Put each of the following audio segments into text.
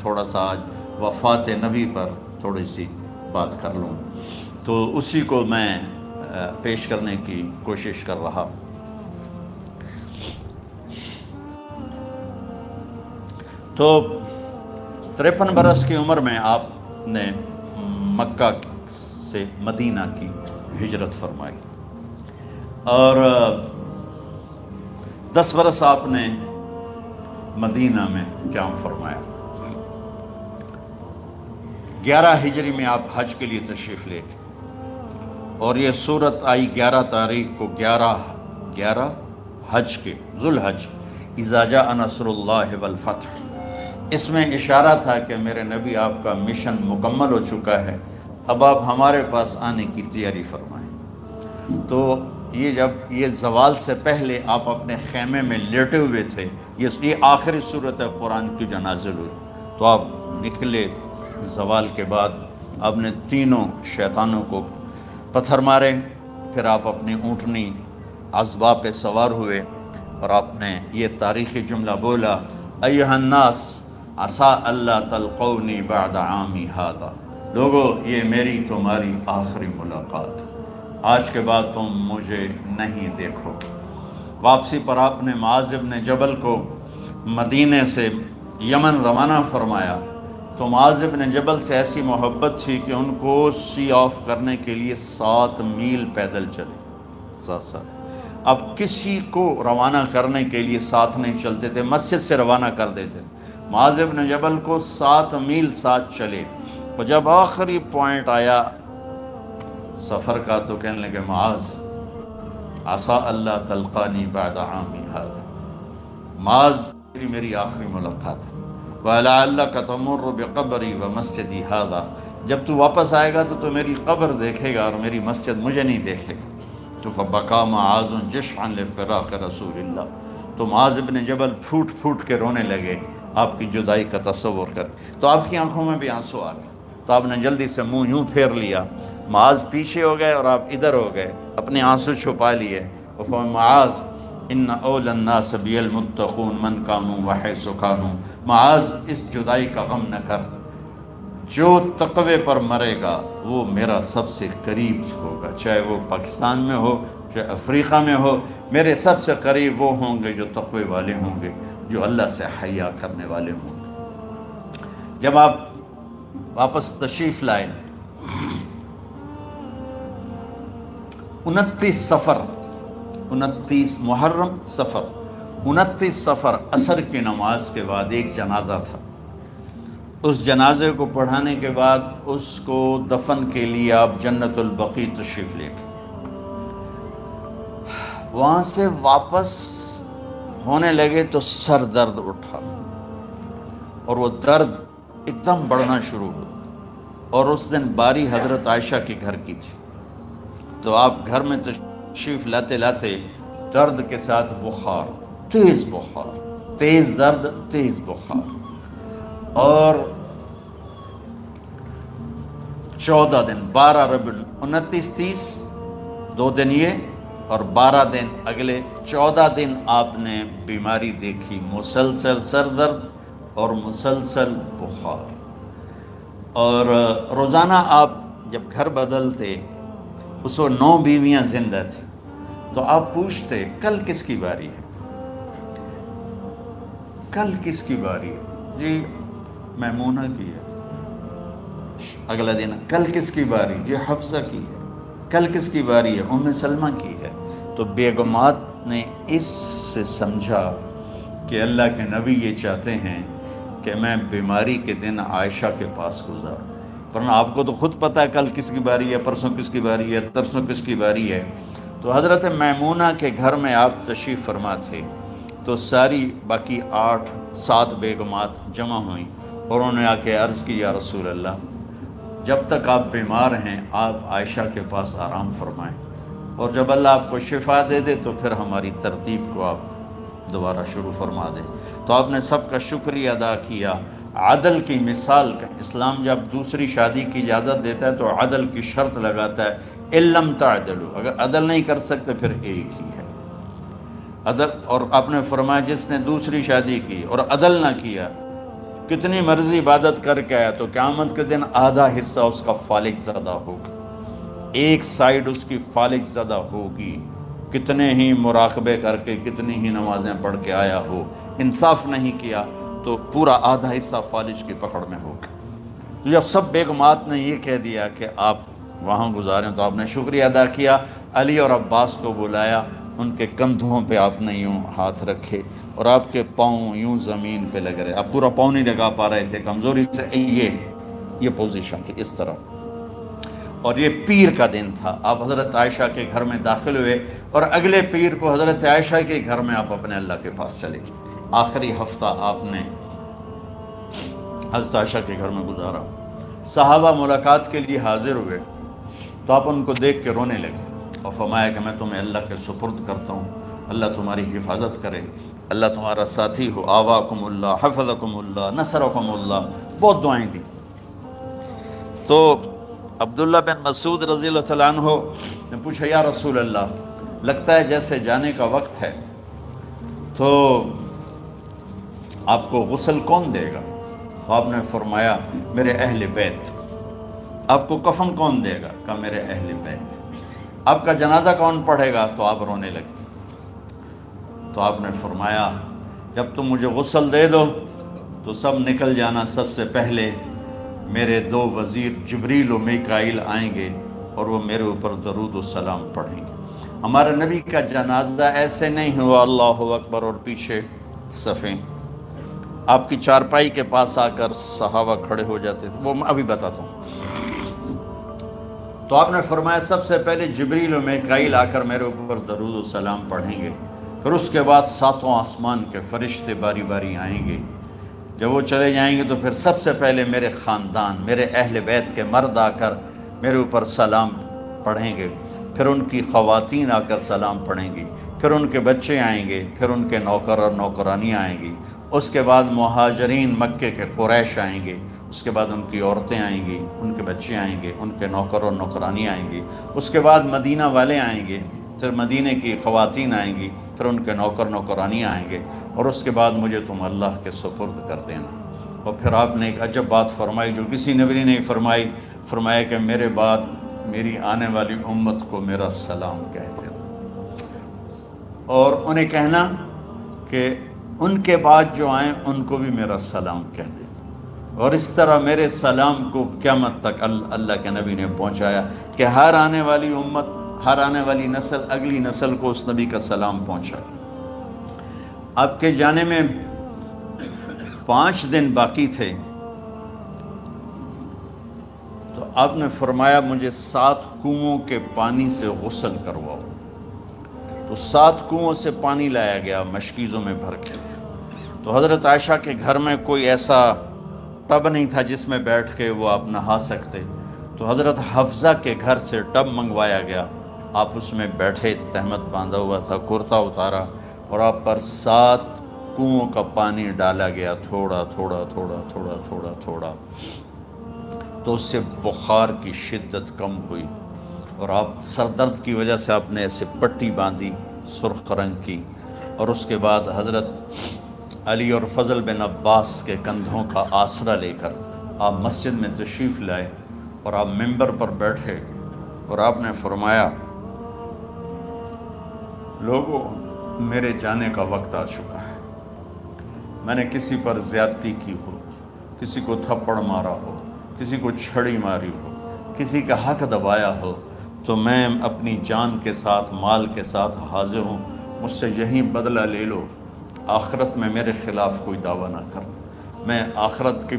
تھوڑا سا آج وفات نبی پر تھوڑی سی بات کر لوں، تو اسی کو میں پیش کرنے کی کوشش کر رہا۔ تو 53 برس کی عمر میں آپ نے مکہ سے مدینہ کی ہجرت فرمائی، اور 10 برس آپ نے مدینہ میں قیام فرمایا۔ 11 ہجری میں آپ حج کے لیے تشریف لے گئے، اور یہ صورت آئی 11 تاریخ کو، 11 حج کے، ذوالحج، اذا جاء نصر اللہ والفتح۔ اس میں اشارہ تھا کہ میرے نبی آپ کا مشن مکمل ہو چکا ہے، اب آپ ہمارے پاس آنے کی تیاری فرمائیں۔ تو یہ جب یہ زوال سے پہلے آپ اپنے خیمے میں لیٹے ہوئے تھے، یہ آخری صورت قرآن کی جو نازل ہوئی، تو آپ نکلے زوال کے بعد، آپ نے تینوں شیطانوں کو پتھر مارے، پھر آپ اپنی اونٹنی عذبہ پہ سوار ہوئے، اور آپ نے یہ تاریخی جملہ بولا، ایھا الناس عسیٰ اللہ تلقونی بعد عامی ھذا، لوگو یہ میری تمہاری آخری ملاقات، آج کے بعد تم مجھے نہیں دیکھو گے۔ واپسی پر آپ نے معاذ بن جبل کو مدینے سے یمن روانہ فرمایا، تو معاذ بن جبل سے ایسی محبت تھی کہ ان کو سی آف کرنے کے لیے 7 میل پیدل چلے، 7۔ اب کسی کو روانہ کرنے کے لیے ساتھ نہیں چلتے تھے، مسجد سے روانہ کر دیتے، معاذ بن جبل کو 7 میل ساتھ چلے، اور جب آخری پوائنٹ آیا سفر کا تو کہنے لگے، معاذ عسیٰ اللہ تلقانی بعد عامی ھذا، معاذ میری آخری ملاقات ہے، وَلَعَلَّكَ تَمُرُّ بِقَبْرِي وَمَسْجِدِي ھذا، جب تو واپس آئے گا تو میری قبر دیکھے گا اور میری مسجد مجھے نہیں دیکھے گا۔ تو فَبَكَىٰ مُعَاذٌ جِشْعًا لِفِرَاقِ رسول اللہ، تو معاذ بن جبل پھوٹ پھوٹ کے رونے لگے آپ کی جدائی کا تصور کر، تو آپ کی آنکھوں میں بھی آنسو آ گئے، تو آپ نے جلدی سے منہ یوں پھیر لیا، معاذ پیچھے ہو گئے اور آپ ادھر ہو گئے، اپنے آنسو چھپا لیے، وَفَمَا معاذ ان اول الناس بی المتقون من کانوا وحیث کانوا، معاذ اس جدائی کا غم نہ کر، جو تقوی پر مرے گا وہ میرا سب سے قریب ہوگا، چاہے وہ پاکستان میں ہو چاہے افریقہ میں ہو، میرے سب سے قریب وہ ہوں گے جو تقوی والے ہوں گے، جو اللہ سے حیا کرنے والے ہوں گے۔ جب آپ واپس تشریف لائے، 29 صفر، 29 محرم صفر، 29 صفر عصر کی نماز کے بعد ایک جنازہ تھا، اس جنازے کو پڑھانے کے بعد اس کو دفن کے لیے آپ جنت البقیع تشریف لے گئے۔ وہاں سے واپس ہونے لگے تو سر درد اٹھا، اور وہ درد ایک دم بڑھنا شروع ہوا، اور اس دن باری حضرت عائشہ کے گھر کی تھی، تو آپ گھر میں تشریف لاتے لاتے درد کے ساتھ بخار، تیز بخار، تیز درد، تیز بخار، اور 14 دن، 12 ربیع، 29 30 2 دن یہ، اور 12 دن اگلے 14 دن آپ نے بیماری دیکھی، مسلسل سر درد اور مسلسل بخار، اور روزانہ آپ جب گھر بدلتے، اس وقت 9 بیویاں زندہ تھیں، تو آپ پوچھتے کل کس کی باری ہے، کل کس کی باری ہے، جی میمونہ کی ہے، اگلا دن کل کس کی باری، جی حفصہ کی ہے، کل کس کی باری ہے، ام سلمہ کی ہے۔ تو بیگمات نے اس سے سمجھا کہ اللہ کے نبی یہ چاہتے ہیں کہ میں بیماری کے دن عائشہ کے پاس گزاروں، ورنہ آپ کو تو خود پتہ ہے کل کس کی باری ہے، پرسوں کس کی باری ہے، ترسوں کس کی باری ہے۔ تو حضرت میمونہ کے گھر میں آپ تشریف فرما تھے، تو ساری باقی 7 بیگمات جمع ہوئیں، اور انہوں نے آ کے عرض کی، یا رسول اللہ، جب تک آپ بیمار ہیں آپ عائشہ کے پاس آرام فرمائیں، اور جب اللہ آپ کو شفا دے دے تو پھر ہماری ترتیب کو آپ دوبارہ شروع فرما دیں۔ تو آپ نے سب کا شکریہ ادا کیا، عدل کی مثال کا، اسلام جب دوسری شادی کی اجازت دیتا ہے تو عدل کی شرط لگاتا ہے، اِن لَمْ تَعْدِلُوا، اگر عدل نہیں کر سکتے پھر ایک ہی ہے عدل، اور آپ نے فرمایا جس نے دوسری شادی کی اور عدل نہ کیا کتنی مرضی عبادت کر کے آیا تو قیامت کے دن آدھا حصہ اس کا فالق زدہ ہوگا، ایک سائیڈ اس کی فالق زدہ ہوگی، کتنے ہی مراقبے کر کے کتنی ہی نمازیں پڑھ کے آیا ہو، انصاف نہیں کیا تو پورا آدھا حصہ فالج کی پکڑ میں ہوگا۔ تو جب سب بیگمات نے یہ کہہ دیا کہ آپ وہاں گزاریں تو آپ نے شکریہ ادا کیا، علی اور عباس کو بلایا، ان کے کندھوں پہ آپ نے یوں ہاتھ رکھے اور آپ کے پاؤں یوں زمین پہ لگ رہے، آپ پورا پاؤں نہیں لگا پا رہے تھے کمزوری سے، یہ پوزیشن تھی اس طرح۔ اور یہ پیر کا دن تھا، آپ حضرت عائشہ کے گھر میں داخل ہوئے اور اگلے پیر کو حضرت عائشہ کے گھر میں آپ اپنے اللہ کے پاس چلے گئے۔ آخری ہفتہ آپ نے حضرت عائشہ کے گھر میں گزارا۔ صحابہ ملاقات کے لیے حاضر ہوئے تو آپ ان کو دیکھ کے رونے لگے اور فرمایا کہ میں تمہیں اللہ کے سپرد کرتا ہوں، اللہ تمہاری حفاظت کرے، اللہ تمہارا ساتھی ہو، آواکم اللہ، حفظکم اللہ، نصرکم اللہ، بہت دعائیں دی۔ تو عبداللہ بن مسعود رضی اللہ تعالیٰ عنہ نے پوچھا یا رسول اللہ، لگتا ہے جیسے جانے کا وقت ہے، تو آپ کو غسل کون دے گا؟ تو آپ نے فرمایا میرے اہل بیت۔ آپ کو کفن کون دے گا؟ کہا میرے اہل بیت۔ آپ کا جنازہ کون پڑھے گا؟ تو آپ رونے لگے۔ تو آپ نے فرمایا جب تم مجھے غسل دے دو تو سب نکل جانا، سب سے پہلے میرے دو وزیر جبریل و میکائیل آئیں گے اور وہ میرے اوپر درود و سلام پڑھیں گے۔ ہمارے نبی کا جنازہ ایسے نہیں ہوا اللہ اکبر اور پیچھے صفیں، آپ کی چارپائی کے پاس آ کر صحابہ کھڑے ہو جاتے تھے، وہ میں ابھی بتاتا ہوں۔ تو آپ نے فرمایا سب سے پہلے جبریل و میکائیل آ کر میرے اوپر درود و سلام پڑھیں گے، پھر اس کے بعد ساتوں آسمان کے فرشتے باری باری آئیں گے۔ جب وہ چلے جائیں گے تو پھر سب سے پہلے میرے خاندان، میرے اہل بیت کے مرد آ کر میرے اوپر سلام پڑھیں گے، پھر ان کی خواتین آ کر سلام پڑھیں گی، پھر ان کے بچے آئیں گے، پھر ان کے نوکر اور نوکرانی آئیں گی، اس کے بعد مہاجرین مکے کے قریش آئیں گے، اس کے بعد ان کی عورتیں آئیں گی، ان کے بچے آئیں گے، ان کے نوکر اور نوکرانی آئیں گی، اس کے بعد مدینہ والے آئیں گے، پھر مدینہ کی خواتین آئیں گی، پھر ان کے نوکر نوکرانی آئیں گے، اور اس کے بعد مجھے تم اللہ کے سپرد کر دینا۔ اور پھر آپ نے ایک عجب بات فرمائی جو کسی نبی نے نہیں فرمائی، فرمایا کہ میرے بعد میری آنے والی امت کو میرا سلام کہہ دینا، اور انہیں کہنا کہ ان کے بعد جو آئیں ان کو بھی میرا سلام کہہ دینا۔ اور اس طرح میرے سلام کو قیامت تک اللہ کے نبی نے پہنچایا کہ ہر آنے والی امت، ہر آنے والی نسل، اگلی نسل کو اس نبی کا سلام پہنچائے۔ آپ کے جانے میں 5 دن باقی تھے تو آپ نے فرمایا مجھے 7 کنوؤں کے پانی سے غسل کرواؤ۔ تو 7 کنوؤں سے پانی لایا گیا مشکیزوں میں بھر کے۔ تو حضرت عائشہ کے گھر میں کوئی ایسا ٹب نہیں تھا جس میں بیٹھ کے وہ آپ نہا سکتے، تو حضرت حفصہ کے گھر سے ٹب منگوایا گیا، آپ اس میں بیٹھے، تہمت باندھا ہوا تھا، کرتا اتارا اور آپ پر 7 کنوؤں کا پانی ڈالا گیا، تھوڑا تھوڑا تھوڑا تھوڑا تھوڑا تھوڑا، تو اس سے بخار کی شدت کم ہوئی، اور آپ سر درد کی وجہ سے آپ نے ایسے پٹی باندھی سرخ رنگ کی، اور اس کے بعد حضرت علی اور فضل بن عباس کے کندھوں کا آسرا لے کر آپ مسجد میں تشریف لائے اور آپ ممبر پر بیٹھے اور آپ نے فرمایا لوگوں میرے جانے کا وقت آ چکا ہے، میں نے کسی پر زیادتی کی ہو، کسی کو تھپڑ مارا ہو، کسی کو چھڑی ماری ہو، کسی کا حق دبایا ہو، تو میں اپنی جان کے ساتھ، مال کے ساتھ حاضر ہوں، مجھ سے یہیں بدلہ لے لو، آخرت میں میرے خلاف کوئی دعویٰ نہ کرنا، میں آخرت کے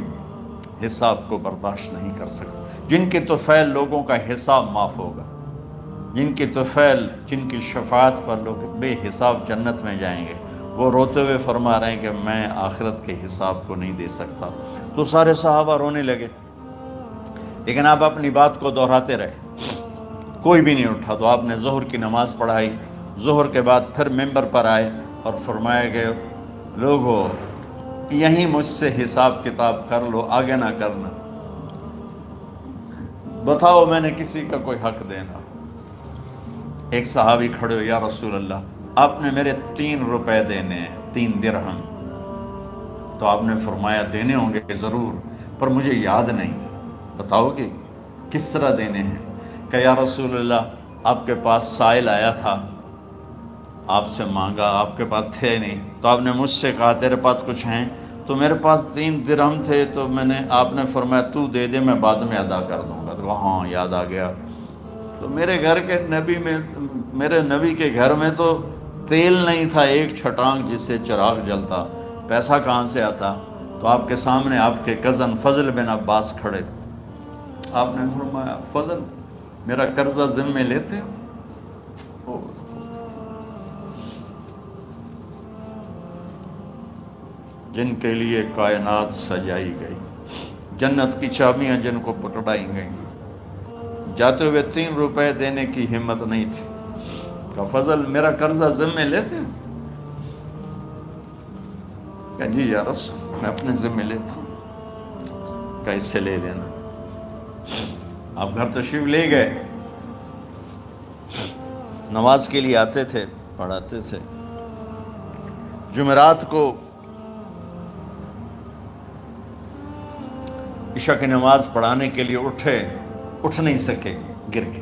حساب کو برداشت نہیں کر سکتا۔ جن کے طفیل لوگوں کا حساب معاف ہوگا، جن کی طفیل، جن کی شفاعت پر لوگ بے حساب جنت میں جائیں گے، وہ روتے ہوئے فرما رہے ہیں کہ میں آخرت کے حساب کو نہیں دے سکتا۔ تو سارے صحابہ رونے لگے، لیکن آپ اپنی بات کو دہراتے رہے، کوئی بھی نہیں اٹھا۔ تو آپ نے ظہر کی نماز پڑھائی، ظہر کے بعد پھر ممبر پر آئے اور فرمایا کہ لوگو یہیں مجھ سے حساب کتاب کر لو، آگے نہ کرنا، بتاؤ میں نے کسی کا کوئی حق دینا۔ ایک صحابی کھڑے ہو، یا رسول اللہ آپ نے میرے 3 روپے دینے ہیں، 3 درہم۔ تو آپ نے فرمایا دینے ہوں گے ضرور، پر مجھے یاد نہیں، بتاؤ گے کس طرح دینے ہیں؟ کہ یا رسول اللہ آپ کے پاس سائل آیا تھا، آپ سے مانگا، آپ کے پاس تھے نہیں، تو آپ نے مجھ سے کہا تیرے پاس کچھ ہیں؟ تو میرے پاس 3 درہم تھے، تو آپ نے فرمایا تو دے دے، میں بعد میں ادا کر دوں گا۔ تو ہاں یاد آ گیا۔ تو میرے گھر کے نبی میں، میرے نبی کے گھر میں تو تیل نہیں تھا ایک چھٹانگ جس سے چراغ جلتا، پیسہ کہاں سے آتا؟ تو آپ کے سامنے آپ کے کزن فضل بن عباس کھڑے تھے، آپ نے فرمایا فضل میرا قرضہ ذمے لیتے ہو؟ جن کے لیے کائنات سجائی گئی، جنت کی چابیاں جن کو پکڑائی گئیں، جاتے ہوئے 3 روپے دینے کی ہمت نہیں تھی۔ کہ فضل میرا قرضہ ذمے لیتے ہو؟ کہ جی یا رسول میں اپنے ذمے لیتا ہوں۔ کہ اس سے لے لینا۔ آپ گھر تشریف لے گئے، نماز کے لیے آتے تھے، پڑھاتے تھے۔ جمعرات کو عشاء کی نماز پڑھانے کے لیے اٹھ نہیں سکے، گر گئے،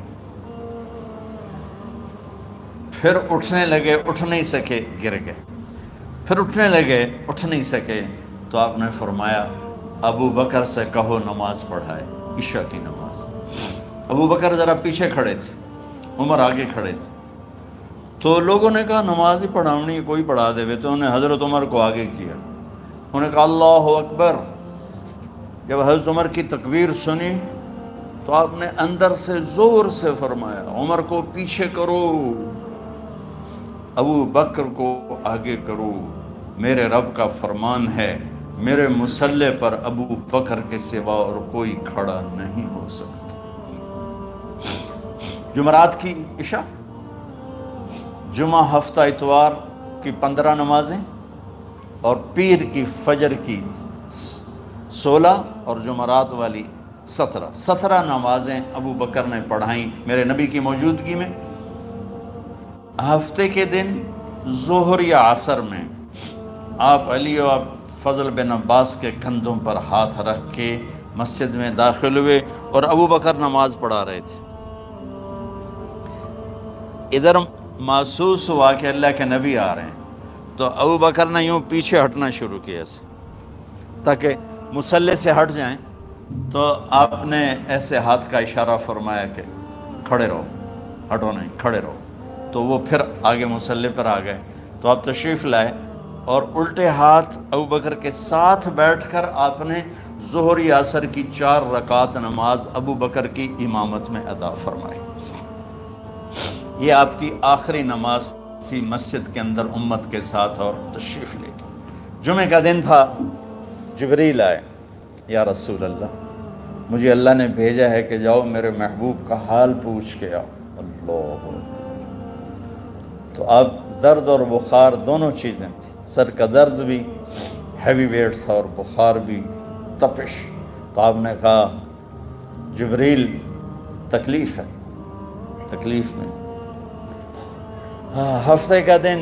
پھر اٹھنے لگے، اٹھ نہیں سکے، گر گئے، پھر اٹھنے لگے، اٹھ نہیں سکے، تو آپ نے فرمایا ابو بکر سے کہو نماز پڑھائے، عشاء کی نماز۔ ابو بکر ذرا پیچھے کھڑے تھے، عمر آگے کھڑے تھے، تو لوگوں نے کہا نماز ہی پڑھاونی، کوئی پڑھا دے، تو انہوں نے حضرت عمر کو آگے کیا، انہوں نے کہا اللہ اکبر۔ جب حضرت عمر کی تکبیر سنی تو آپ نے اندر سے زور سے فرمایا عمر کو پیچھے کرو، ابو بکر کو آگے کرو، میرے رب کا فرمان ہے میرے مصلی پر ابو بکر کے سوا اور کوئی کھڑا نہیں ہو سکتا۔ جمعرات کی عشاء، جمعہ ہفتہ اتوار کی 15 نمازیں، اور پیر کی فجر کی 16 اور جمعرات والی 17 نمازیں ابو بکر نے پڑھائیں میرے نبی کی موجودگی میں۔ ہفتے کے دن ظہر یا عصر میں آپ علی اور فضل بن عباس کے کندھوں پر ہاتھ رکھ کے مسجد میں داخل ہوئے اور ابو بکر نماز پڑھا رہے تھے۔ ادھر محسوس ہوا کہ اللہ کے نبی آ رہے ہیں، تو ابو بکر نے یوں پیچھے ہٹنا شروع کیا تاکہ مصلی سے ہٹ جائیں، تو آپ نے ایسے ہاتھ کا اشارہ فرمایا کہ کھڑے رہو، ہٹو نہیں، کھڑے رہو، تو وہ پھر آگے مصلی پر آ گئے۔ تو آپ تشریف لائے اور الٹے ہاتھ ابو بکر کے ساتھ بیٹھ کر آپ نے ظہر یا عصر کی 4 رکعت نماز ابو بکر کی امامت میں ادا فرمائی۔ یہ آپ کی آخری نماز تھی مسجد کے اندر امت کے ساتھ اور تشریف لے کے۔ جمعہ کا دن تھا، جبریل آئے، یا رسول اللہ مجھے اللہ نے بھیجا ہے کہ جاؤ میرے محبوب کا حال پوچھ کے آؤ۔ اللہ، تو آپ درد اور بخار دونوں چیزیں تھیں، سر کا درد بھی ہیوی ویٹ تھا اور بخار بھی، تپش۔ تو آپ نے کہا جبریل تکلیف ہے، تکلیف میں۔ ہفتے کا دن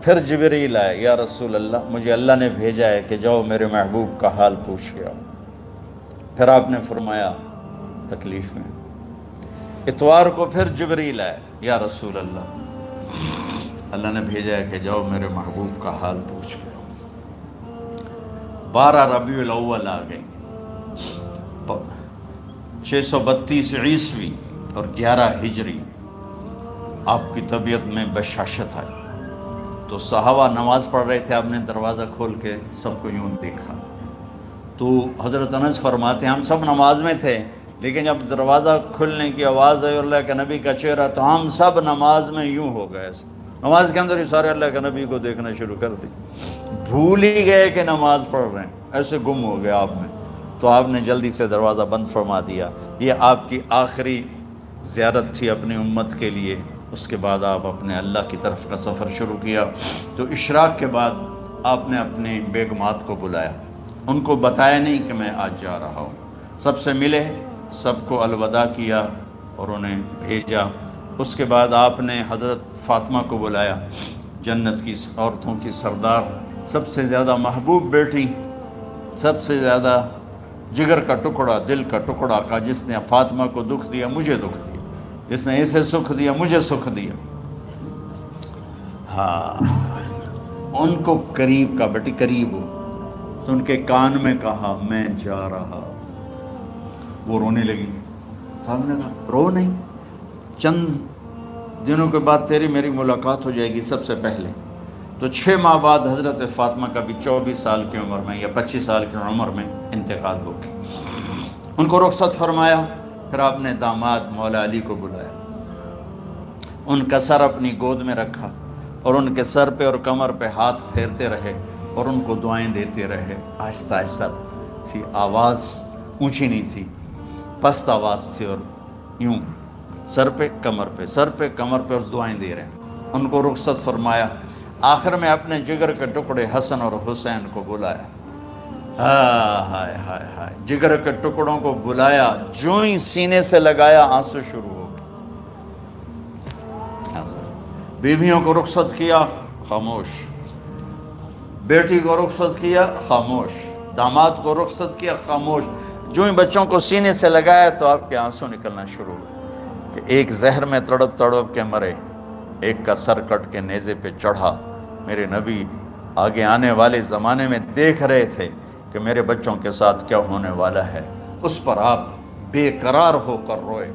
پھر جبریل آئے، یا رسول اللہ مجھے اللہ نے بھیجا ہے کہ جاؤ میرے محبوب کا حال پوچھ کے آؤ۔ پھر آپ نے فرمایا تکلیف میں۔ اتوار کو پھر جبریل آئے، یا رسول اللہ اللہ نے بھیجا ہے کہ جاؤ میرے محبوب کا حال پوچھ کے آؤ۔ 12 ربیع الاول آ گئی، 632 عیسوی اور 11 ہجری، آپ کی طبیعت میں بشاشت آئی۔ تو صحابہ نماز پڑھ رہے تھے، آپ نے دروازہ کھول کے سب کو یوں دیکھا، تو حضرت انس فرماتے ہیں ہم سب نماز میں تھے، لیکن جب دروازہ کھلنے کی آواز آئی اور اللہ کے نبی کا چہرہ، تو ہم سب نماز میں یوں ہو گئے، نماز کے اندر ہی سارے اللہ کے نبی کو دیکھنا شروع کر دی، بھول ہی گئے کہ نماز پڑھ رہے ہیں، ایسے گم ہو گئے آپ میں۔ تو آپ نے جلدی سے دروازہ بند فرما دیا۔ یہ آپ کی آخری زیارت تھی اپنی امت کے لیے۔ اس کے بعد آپ اپنے اللہ کی طرف کا سفر شروع کیا۔ تو اشراق کے بعد آپ نے اپنی بیگمات کو بلایا، ان کو بتایا نہیں کہ میں آج جا رہا ہوں، سب سے ملے، سب کو الوداع کیا اور انہیں بھیجا۔ اس کے بعد آپ نے حضرت فاطمہ کو بلایا، جنت کی عورتوں کی سردار، سب سے زیادہ محبوب بیٹی، سب سے زیادہ جگر کا ٹکڑا، دل کا ٹکڑا کا، جس نے فاطمہ کو دکھ دیا مجھے دکھ دیا، جس نے اسے سکھ دیا مجھے سکھ دیا۔ ہاں، ان کو قریب کا، بیٹی قریب ہو، تو ان کے کان میں کہا میں جا رہا۔ وہ رونے لگی، تو ہم نے کہا رو نہیں، چند دنوں کے بعد تیری میری ملاقات ہو جائے گی سب سے پہلے۔ تو 6 ماہ بعد حضرت فاطمہ کا بھی 24 سال کی عمر میں یا 25 سال کی عمر میں انتقال ہو گیا۔ ان کو رخصت فرمایا، پھر آپ نے داماد مولا علی کو بلایا، ان کا سر اپنی گود میں رکھا اور ان کے سر پہ اور کمر پہ ہاتھ پھیرتے رہے اور ان کو دعائیں دیتے رہے۔ آہستہ آہستہ تھی، آواز اونچی نہیں تھی، پست آواز تھی، اور یوں سر پہ کمر پہ، سر پہ کمر پہ، اور دعائیں دے رہے ہیں۔ ان کو رخصت فرمایا، آخر میں اپنے جگر کے ٹکڑے حسن اور حسین کو بلایا۔ ہائے ہائے ہائے، جگر کے ٹکڑوں کو بلایا، جو ہی سینے سے لگایا آنسو شروع ہو گئے۔ بیویوں کو رخصت کیا، خاموش، بیٹی کو رخصت کیا، خاموش، داماد کو رخصت کیا، خاموش، جو ہی بچوں کو سینے سے لگایا تو آپ کے آنسو نکلنا شروع ہوئے کہ ایک زہر میں تڑپ تڑپ کے مرے، ایک کا سر کٹ کے نیزے پہ چڑھا۔ میرے نبی آگے آنے والے زمانے میں دیکھ رہے تھے کہ میرے بچوں کے ساتھ کیا ہونے والا ہے، اس پر آپ بے قرار ہو کر روئے،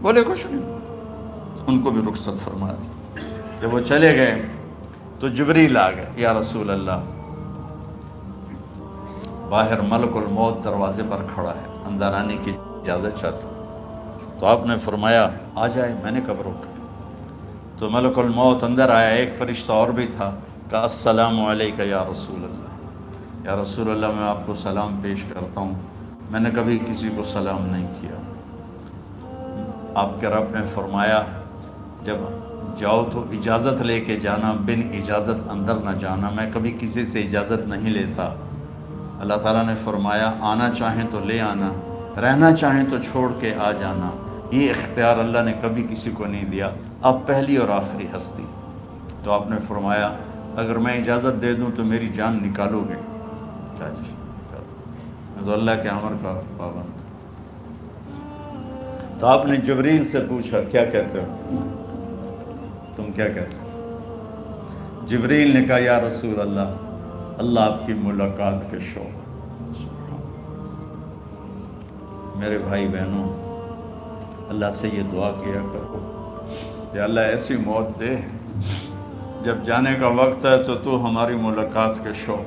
بولے کچھ نہیں۔ ان کو بھی رخصت فرما دی۔ جب وہ چلے گئے تو جبریل آ گئے، یا رسول اللہ، باہر ملک الموت دروازے پر کھڑا ہے، اندر آنے کی اجازت چاہتا۔ تو آپ نے فرمایا آ جائے، میں نے کب روکا؟ تو ملک الموت اندر آیا، ایک فرشتہ اور بھی تھا، کہا السلام علیکہ یا رسول اللہ، یا رسول اللہ میں آپ کو سلام پیش کرتا ہوں، میں نے کبھی کسی کو سلام نہیں کیا۔ آپ کے رب نے فرمایا جب جاؤ تو اجازت لے کے جانا، بن اجازت اندر نہ جانا، میں کبھی کسی سے اجازت نہیں لیتا۔ اللہ تعالیٰ نے فرمایا آنا چاہیں تو لے آنا، رہنا چاہیں تو چھوڑ کے آ جانا، یہ اختیار اللہ نے کبھی کسی کو نہیں دیا، آپ پہلی اور آخری ہستی۔ تو آپ نے فرمایا اگر میں اجازت دے دوں تو میری جان نکالو گے؟ کیا جی، میں تو اللہ کے امر کا پابند۔ تو آپ نے جبریل سے پوچھا کیا کہتے ہو، تم کیا کہتے ہو؟ جبریل نے کہا یا رسول اللہ، اللہ آپ کی ملاقات کے شوق۔ میرے بھائی بہنوں، اللہ سے یہ دعا کیا کرو کہ اللہ ایسی موت دے جب جانے کا وقت ہے تو ہماری ملاقات کے شوق۔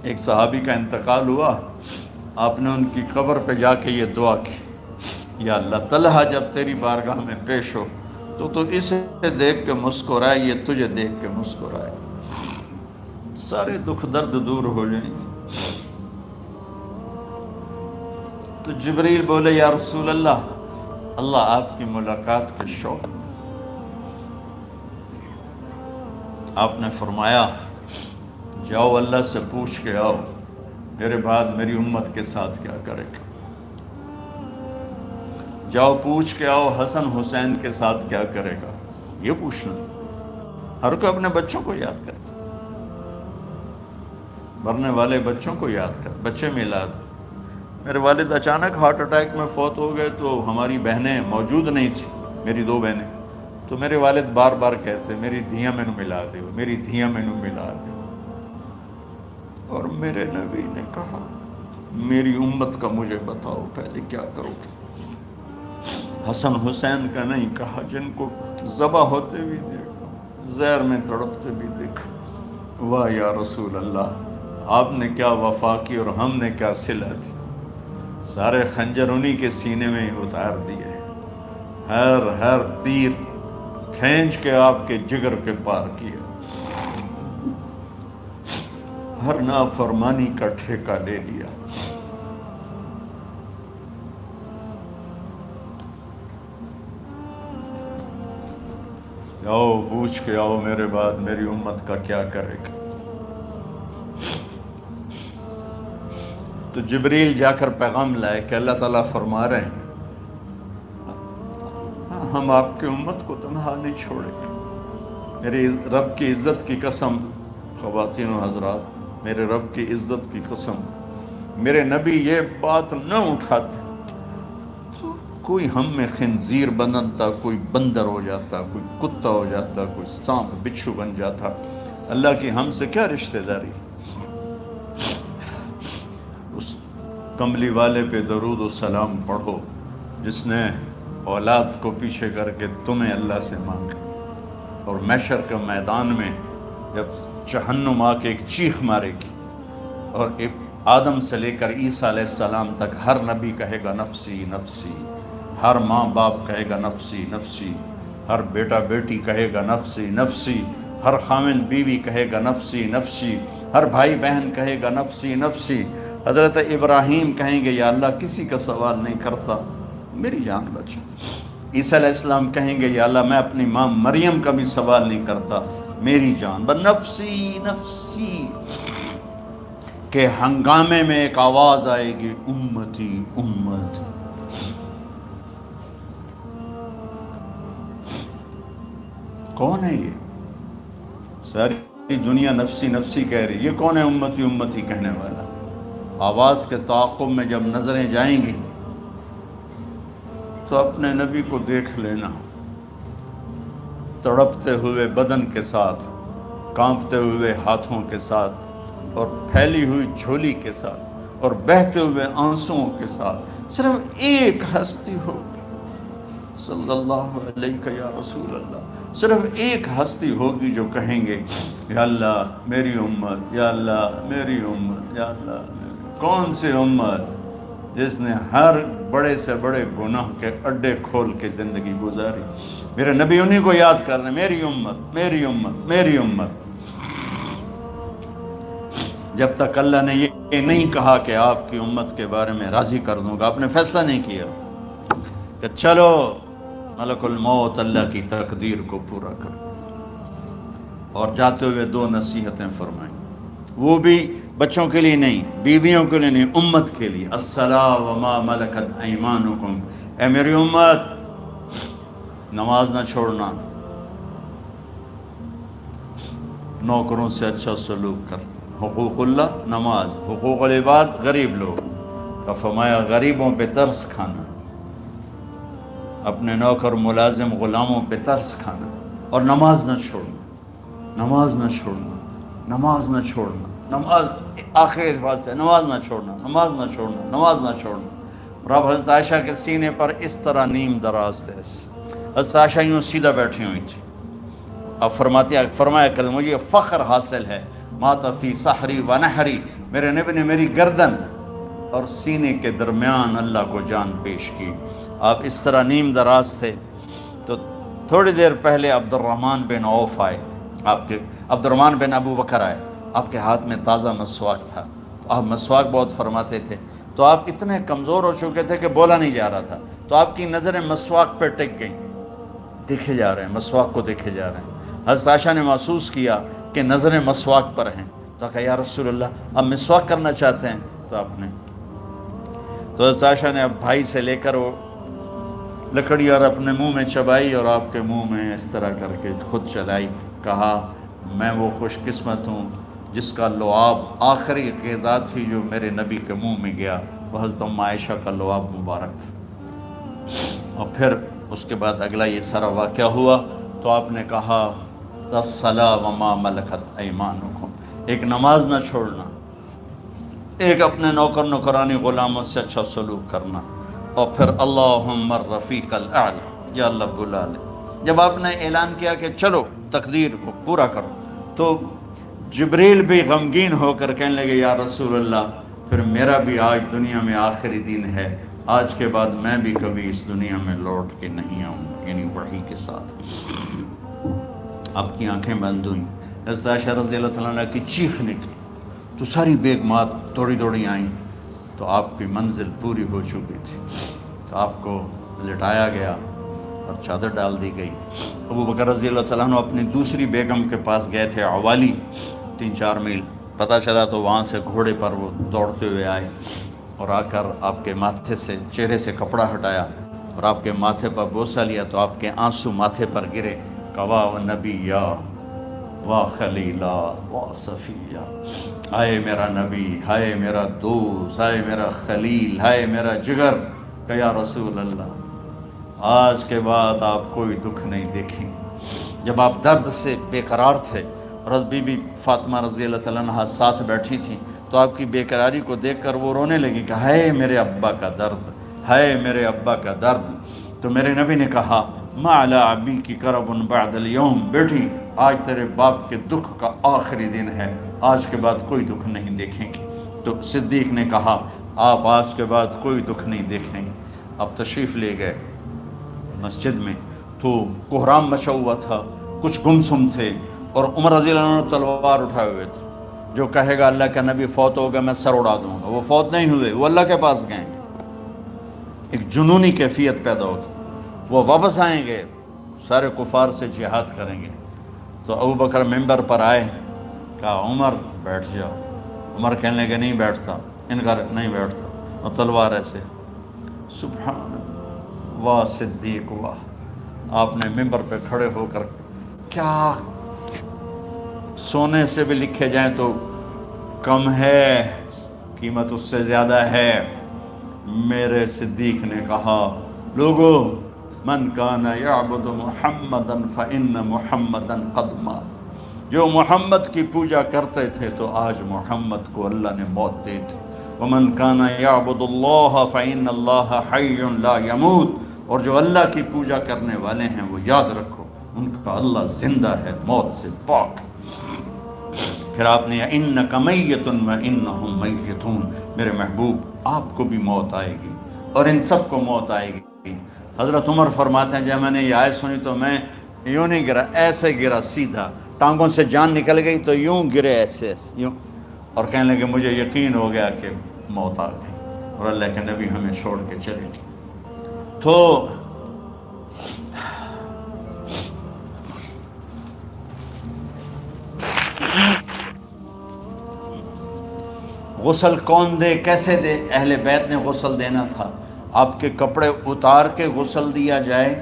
ایک صحابی کا انتقال ہوا، آپ نے ان کی قبر پہ جا کے یہ دعا کی، یا اللہ طلحہ جب تیری بارگاہ میں پیش ہو تو اسے دیکھ کے مسکرائے، یہ تجھے دیکھ کے مسکرائے، سارے دکھ درد دور ہو جائیں۔ تو جبریل بولے یا رسول اللہ، اللہ آپ کی ملاقات کے شوق۔ آپ نے فرمایا جاؤ اللہ سے پوچھ کے آؤ میرے بعد میری امت کے ساتھ کیا کرے گا، جاؤ پوچھ کے آؤ حسن حسین کے ساتھ کیا کرے گا۔ یہ پوچھنا، ہر کوئی اپنے بچوں کو یاد کرتا، مرنے والے بچوں کو یاد کر، بچے میلاد۔ میرے والد اچانک ہارٹ اٹیک میں فوت ہو گئے تو ہماری بہنیں موجود نہیں تھیں، میری 2 بہنیں، تو میرے والد بار بار کہتے میری دھیاں میں نو ملا دیو، میری دھیاں میں نو ملا دیو۔ اور میرے نبی نے کہا میری امت کا مجھے بتاؤ پہلے کیا کرو گے؟ حسن حسین کا نہیں کہا، جن کو ذبح ہوتے بھی دیکھا، زہر میں تڑپتے بھی دیکھا۔ واہ یا رسول اللہ، آپ نے کیا وفا کی اور ہم نے کیا صلہ دی، سارے خنجر انہی کے سینے میں ہی اتار دیے، ہر تیر کھینچ کے آپ کے جگر کے پار کیا، ہر نافرمانی کا ٹھیکہ لے لیا۔ جاؤ پوچھ کے آؤ میرے بعد میری امت کا کیا کرے گا۔ تو جبریل جا کر پیغام لائے کہ اللہ تعالیٰ فرما رہے ہیں ہم آپ کی امت کو تنہا نہیں چھوڑیں گے۔ میرے رب کی عزت کی قسم، خواتین و حضرات، میرے رب کی عزت کی قسم، میرے نبی یہ بات نہ اٹھاتے تو کوئی ہم میں خنزیر بنتا، کوئی بندر ہو جاتا، کوئی کتا ہو جاتا، کوئی سانپ بچھو بن جاتا۔ اللہ کی ہم سے کیا رشتہ داری؟ اس کملی والے پہ درود و سلام پڑھو جس نے اولاد کو پیچھے کر کے تمہیں اللہ سے مانگا، اور محشر کے میدان میں جب جہنم آ کے ایک چیخ مارے گی اور آدم سے لے کر عیسیٰ علیہ السلام تک ہر نبی کہے گا نفسی نفسی، ہر ماں باپ کہے گا نفسی نفسی، ہر بیٹا بیٹی کہے گا نفسی نفسی، ہر خاوند بیوی کہے گا نفسی نفسی، ہر بھائی بہن کہے گا نفسی نفسی۔ حضرت ابراہیم کہیں گے یا اللہ کسی کا سوال نہیں کرتا، میری جان بچا۔ عیسیٰ علیہ السلام کہیں گے یا اللہ میں اپنی ماں مریم کا بھی سوال نہیں کرتا، میری جان بس نفسی نفسی۔ کہ ہنگامے میں ایک آواز آئے گی، امتی امت۔ کون ہے یہ؟ ساری دنیا نفسی نفسی کہہ رہی، یہ کون ہے امتی امتی کہنے والا؟ آواز کے تعاقب میں جب نظریں جائیں گی تو اپنے نبی کو دیکھ لینا، تڑپتے ہوئے بدن کے ساتھ، کانپتے ہوئے ہاتھوں کے ساتھ، اور پھیلی ہوئی جھولی کے ساتھ، اور بہتے ہوئے آنسوؤں کے ساتھ۔ صرف ایک ہستی ہوگی، صلی اللہ علیہ یا رسول اللہ، صرف ایک ہستی ہوگی جو کہیں گے یا اللہ میری امت، یا اللہ میری امت، یا اللہ میری۔ کون سی امت؟ جس نے ہر بڑے سے بڑے گناہ کے اڈے کھول کے زندگی گزاری۔ میرے نبی انہی کو یاد کر رہے ہیں، میری امت میری امت میری امت۔ جب تک اللہ نے یہ نہیں کہا کہ آپ کی امت کے بارے میں راضی کر دوں گا، آپ نے فیصلہ نہیں کیا کہ چلو ملک الموت اللہ کی تقدیر کو پورا کر، اور جاتے ہوئے دو نصیحتیں فرمائیں، وہ بھی بچوں کے لیے نہیں، بیویوں کے لیے نہیں، امت کے لیے۔ الصلاۃ وما ملکت ایمانکم، اے میری امت نماز نہ چھوڑنا، نوکروں سے اچھا سلوک کر، حقوق اللہ نماز، حقوق العباد غریب لوگ کا فرمایا غریبوں پہ ترس کھانا، اپنے نوکر ملازم غلاموں پہ ترس کھانا، اور نماز نہ چھوڑنا، نماز نہ چھوڑنا، نماز نہ چھوڑنا، نماز آخری الفاظ ہے، نماز نہ چھوڑنا، نماز نہ چھوڑنا، نماز نہ چھوڑنا۔ اور اب حضرت عائشہ کے سینے پر اس طرح نیم دراز تھے، حضرت عائشہ یوں سیدھا بیٹھی ہوئی تھی۔ اب فرمایا کل مجھے فخر حاصل ہے، مات فی سحری و نحری، میرے نبی نے میری گردن اور سینے کے درمیان اللہ کو جان پیش کی۔ آپ اس طرح نیم دراز تھے تو تھوڑی دیر پہلے عبد الرحمن بن عوف آئے، آپ کے عبد الرحمن بن ابو بکر آئے، آپ کے ہاتھ میں تازہ مسواک تھا، تو آپ مسواک بہت فرماتے تھے، تو آپ اتنے کمزور ہو چکے تھے کہ بولا نہیں جا رہا تھا، تو آپ کی نظریں مسواک پہ ٹک گئیں، دیکھے جا رہے ہیں، مسواک کو دیکھے جا رہے ہیں۔ حضرت عائشہ نے محسوس کیا کہ نظریں مسواک پر ہیں، تو کہا یا رسول اللہ آپ مسواک کرنا چاہتے ہیں؟ تو آپ نے تو حضرت عائشہ نے اب بھائی سے لے کر وہ لکڑی اور اپنے منہ میں چبائی، اور آپ کے منہ میں اس طرح کر کے خود چلائی، کہا میں وہ خوش قسمت ہوں جس کا لعاب آخری غذا تھی جو میرے نبی کے منہ میں گیا، وہ حضرت ام عائشہ کا لعاب مبارک تھا۔ اور پھر اس کے بعد اگلا یہ سارا واقعہ ہوا، تو آپ نے کہا الصلاۃ وما ملکت ایمانکم، ایک نماز نہ چھوڑنا، ایک اپنے نوکر نوکرانی غلاموں سے اچھا سلوک کرنا، اور پھر اللہم الرفیق الاعلی، یا اللہ بلا لے۔ جب آپ نے اعلان کیا کہ چلو تقدیر کو پورا کرو، تو جبریل بھی غمگین ہو کر کہنے لگے یا رسول اللہ پھر میرا بھی آج دنیا میں آخری دن ہے، آج کے بعد میں بھی کبھی اس دنیا میں لوٹ کے نہیں آؤں، یعنی وحی کے ساتھ۔ آپ کی آنکھیں بند ہوئیں، حضرت عائشہ رضی اللہ تعالیٰ عنہ کی چیخ نکلی، تو ساری بیگمات دوڑی دوڑی آئیں، تو آپ کی منزل پوری ہو چکی تھی، تو آپ کو لٹایا گیا اور چادر ڈال دی گئی۔ ابو بکر رضی اللہ تعالیٰ عنہ اپنی دوسری بیگم کے پاس گئے تھے، عوالی، 3-4 میل، پتہ چلا تو وہاں سے گھوڑے پر وہ دوڑتے ہوئے آئے، اور آ کر آپ کے ماتھے سے چہرے سے کپڑا ہٹایا، اور آپ کے ماتھے پر بوسہ لیا تو آپ کے آنسو ماتھے پر گرے، کوا و نبی یا واہ خلیلا واہ صفیہ، ہائے میرا نبی، ہائے میرا دوست، ہائے میرا خلیل، ہائے میرا جگر، کہ یا رسول اللہ آج کے بعد آپ کوئی دکھ نہیں دیکھیں گے۔ جب آپ درد سے بے قرار تھے اور بی بی فاطمہ رضی اللہ تعالیٰ عنہ ساتھ بیٹھی تھیں تو آپ کی بے قراری کو دیکھ کر وہ رونے لگی کہ ہائے میرے ابا کا درد، ہائے میرے ابا کا درد۔ تو میرے نبی نے کہا ما علی ابی کی کرب بعد اليوم، بیٹی آج تیرے باپ کے دکھ کا آخری دن ہے، آج کے بعد کوئی دکھ نہیں دیکھیں گے۔ تو صدیق نے کہا آپ آج کے بعد کوئی دکھ نہیں دیکھیں گے۔ اب تشریف لے گئے مسجد میں تو کوہرام مچا ہوا تھا، کچھ گمسم تھے، اور عمر رضی اللہ عنہ تلوار اٹھائے ہوئے تھے، جو کہے گا اللہ کا نبی فوت ہو گیا میں سر اڑا دوں گا، وہ فوت نہیں ہوئے، وہ اللہ کے پاس گئے۔ ایک جنونی کیفیت پیدا ہوگی، وہ واپس آئیں گے، سارے کفار سے جہاد کریں گے۔ تو ابو بکر ممبر پر آئے، کہا عمر بیٹھ جاؤ۔ عمر کہنے لگے نہیں بیٹھتا، انکار نہیں بیٹھتا، اور تلوار ایسے، سبحان اللہ، واہ صدیق واہ۔ آپ نے ممبر پہ کھڑے ہو کر، کیا سونے سے بھی لکھے جائیں تو کم ہے، قیمت اس سے زیادہ ہے۔ میرے صدیق نے کہا لوگو من کان یعبد محمدا فإن محمدا قد مات، جو محمد کی پوجا کرتے تھے تو آج محمد کو اللہ نے موت دی تھی۔ ومن کان یعبد اللہ فإن اللہ حی لا یموت، اور جو اللہ کی پوجا کرنے والے ہیں وہ یاد رکھو ان کا اللہ زندہ ہے، موت سے پاک۔ پھر آپ نے اِنَّکَ مَیَّتٌ وَإِنَّهُمْ مَیَّتُونَ، میرے محبوب آپ کو بھی موت آئے گی اور ان سب کو موت آئے گی۔ حضرت عمر فرماتے ہیں جب میں نے یہ آیت سنی تو میں یوں نہیں گرا، ایسے گرا سیدھا، ٹانگوں سے جان نکل گئی تو یوں گرے ایسے یوں، اور کہنے لگے مجھے یقین ہو گیا کہ موت آ گئی اور اللہ کے نبی ہمیں چھوڑ کے چلے گئے۔ تو غسل کون دے، کیسے دے؟ اہل بیت نے غسل دینا تھا۔ آپ کے کپڑے اتار کے غسل دیا جائے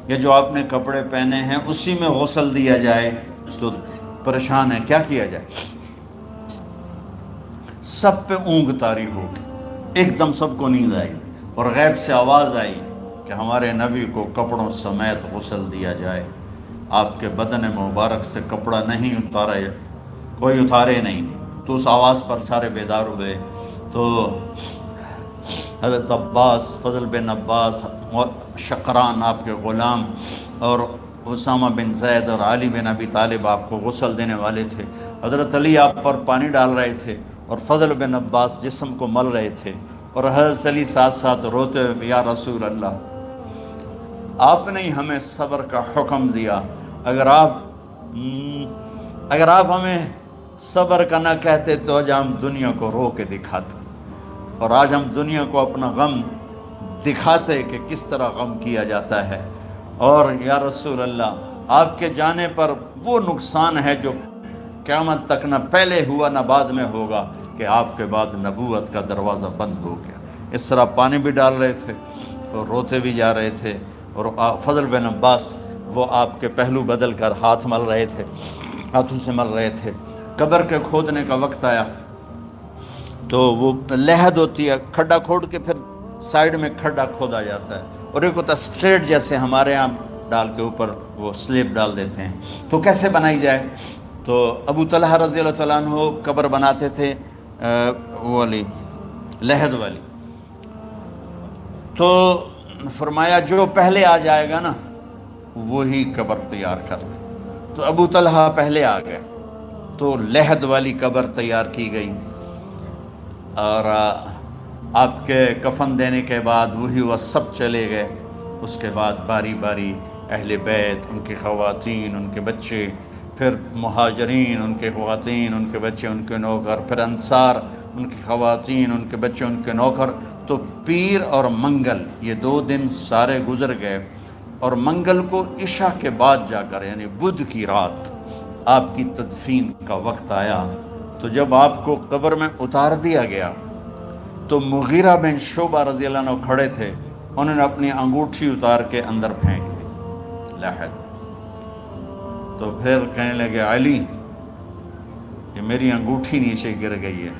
یا جو آپ نے کپڑے پہنے ہیں اسی میں غسل دیا جائے تو پریشان ہے، کیا کیا جائے؟ سب پہ اونگ طاری ہو گئی، ایک دم سب کو نیند آئی اور غیب سے آواز آئی کہ ہمارے نبی کو کپڑوں سمیت غسل دیا جائے۔ آپ کے بدن مبارک سے کپڑا نہیں اتارا، کوئی اتارے نہیں۔ تو اس آواز پر سارے بیدار ہوئے۔ تو حضرت عباس، فضل بن عباس، شقران آپ کے غلام، اور اسامہ بن زید اور علی بن ابی طالب آپ کو غسل دینے والے تھے۔ حضرت علی آپ پر پانی ڈال رہے تھے اور فضل بن عباس جسم کو مل رہے تھے، اور حضرت علی ساتھ ساتھ روتے ہوئے یا رسول اللہ آپ نے ہمیں صبر کا حکم دیا، اگر آپ ہمیں صبر کا نہ کہتے تو آج ہم دنیا کو رو کے دکھاتے، اور آج ہم دنیا کو اپنا غم دکھاتے کہ کس طرح غم کیا جاتا ہے۔ اور یا رسول اللہ آپ کے جانے پر وہ نقصان ہے جو قیامت تک نہ پہلے ہوا نہ بعد میں ہوگا، کہ آپ کے بعد نبوت کا دروازہ بند ہو گیا۔ اس طرح پانی بھی ڈال رہے تھے اور روتے بھی جا رہے تھے، اور فضل بن عباس وہ آپ کے پہلو بدل کر ہاتھ مل رہے تھے، ہاتھوں سے مل رہے تھے۔ قبر کے کھودنے کا وقت آیا تو وہ لحد ہوتی ہے، کھڈا کھود کے پھر سائیڈ میں کھڈا کھودا جاتا ہے، اور ایک ہوتا اسٹریٹ جیسے ہمارے ہاں ڈال کے اوپر وہ سلیب ڈال دیتے ہیں۔ تو کیسے بنائی جائے؟ تو ابو طلحہ رضی اللہ تعالیٰ عنہ قبر بناتے تھے وہ والی لحد والی، تو فرمایا جو پہلے آ جائے گا نا وہی قبر تیار کر لے۔ تو ابو طلحہ پہلے آ گئے تو لحد والی قبر تیار کی گئی، اور آپ کے کفن دینے کے بعد وہی وہ سب چلے گئے۔ اس کے بعد باری باری اہل بیت، ان کی خواتین، ان کے بچے، پھر مہاجرین، ان کے خواتین، ان کے بچے، ان کے نوکر، پھر انصار، ان کی خواتین، ان کے بچے، ان کے نوکر۔ تو پیر اور منگل یہ 2 دن سارے گزر گئے، اور منگل کو عشاء کے بعد جا کر یعنی بدھ کی رات آپ کی تدفین کا وقت آیا۔ تو جب آپ کو قبر میں اتار دیا گیا تو مغیرہ بن شعبہ رضی اللہ عنہ کھڑے تھے، انہوں نے اپنی انگوٹھی اتار کے اندر پھینک دی لحد. تو پھر کہنے لگے علی کہ میری انگوٹھی نیچے گر گئی ہے،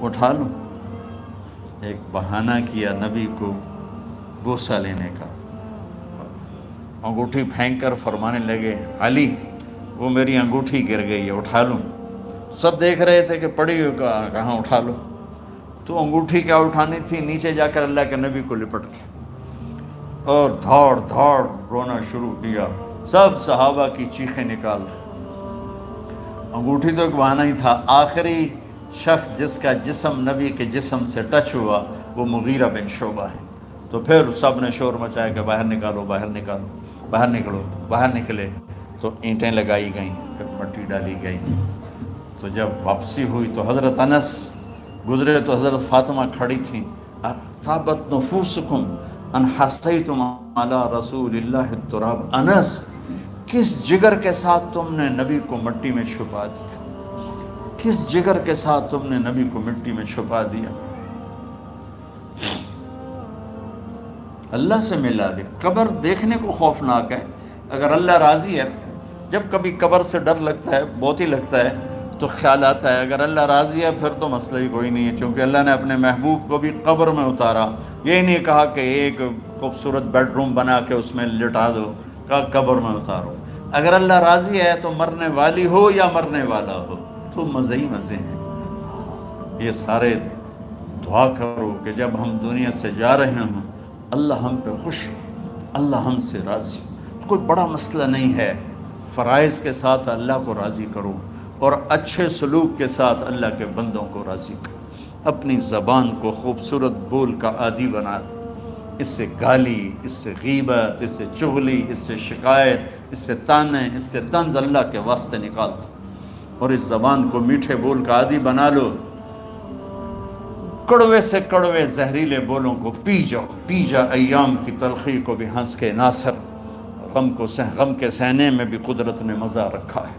اٹھا لوں. ایک بہانہ کیا نبی کو بوسہ لینے کا. انگوٹھی پھینک کر فرمانے لگے علی وہ میری انگوٹھی گر گئی ہے، اٹھا لوں. سب دیکھ رہے تھے کہ پڑی ہوئی کہاں اٹھا لو. تو انگوٹھی کیا اٹھانی تھی، نیچے جا کر اللہ کے نبی کو لپٹ کے اور دھاڑ دھاڑ رونا شروع کیا. سب صحابہ کی چیخیں نکال دی. انگوٹھی تو ایک بہانہ ہی تھا. آخری شخص جس کا جسم نبی کے جسم سے ٹچ ہوا وہ مغیرہ بن شعبہ ہے. تو پھر سب نے شور مچایا کہ باہر نکالو باہر نکالو، باہر نکلو. باہر نکلے تو اینٹیں لگائی گئیں، پھر مٹی ڈالی گئی. تو جب واپسی ہوئی تو حضرت انس گزرے تو حضرت فاطمہ کھڑی تھیں. طابت نفوسکم ان حسیتم علی رسول اللہ التراب. انس کس جگر کے ساتھ تم نے نبی کو مٹی میں چھپا دیا، کس جگر کے ساتھ تم نے نبی کو مٹی میں چھپا دیا. اللہ سے ملا دے. قبر دیکھنے کو خوفناک ہے. اگر اللہ راضی ہے، جب کبھی قبر سے ڈر لگتا ہے، بہت ہی لگتا ہے، تو خیال آتا ہے اگر اللہ راضی ہے پھر تو مسئلہ ہی کوئی نہیں ہے. چونکہ اللہ نے اپنے محبوب کو بھی قبر میں اتارا. یہ نہیں کہا کہ ایک خوبصورت بیڈ روم بنا کے اس میں لٹا دو، کہا قبر میں اتارو. اگر اللہ راضی ہے تو مرنے والی ہو یا مرنے والا ہو تو مزے ہی مزے ہیں. یہ سارے دعا کرو کہ جب ہم دنیا سے جا رہے ہوں اللہ ہم پہ خوش ہو، اللہ ہم سے راضی ہو. کوئی بڑا مسئلہ نہیں ہے. فرائض کے ساتھ اللہ کو راضی کرو اور اچھے سلوک کے ساتھ اللہ کے بندوں کو راضی کرو. اپنی زبان کو خوبصورت بول کا عادی بنا. اس سے گالی، اس سے غیبت، اس سے چغلی، اس سے شکایت، اس سے تانے، اس سے طنز اللہ کے واسطے نکال دو اور اس زبان کو میٹھے بول کا عادی بنا لو. کڑوے سے کڑوے زہریلے بولوں کو پی جاؤ. پی جا ایام کی تلخی کو بھی ہنس کے ناصر. غم کے سہنے میں بھی قدرت نے مزہ رکھا ہے.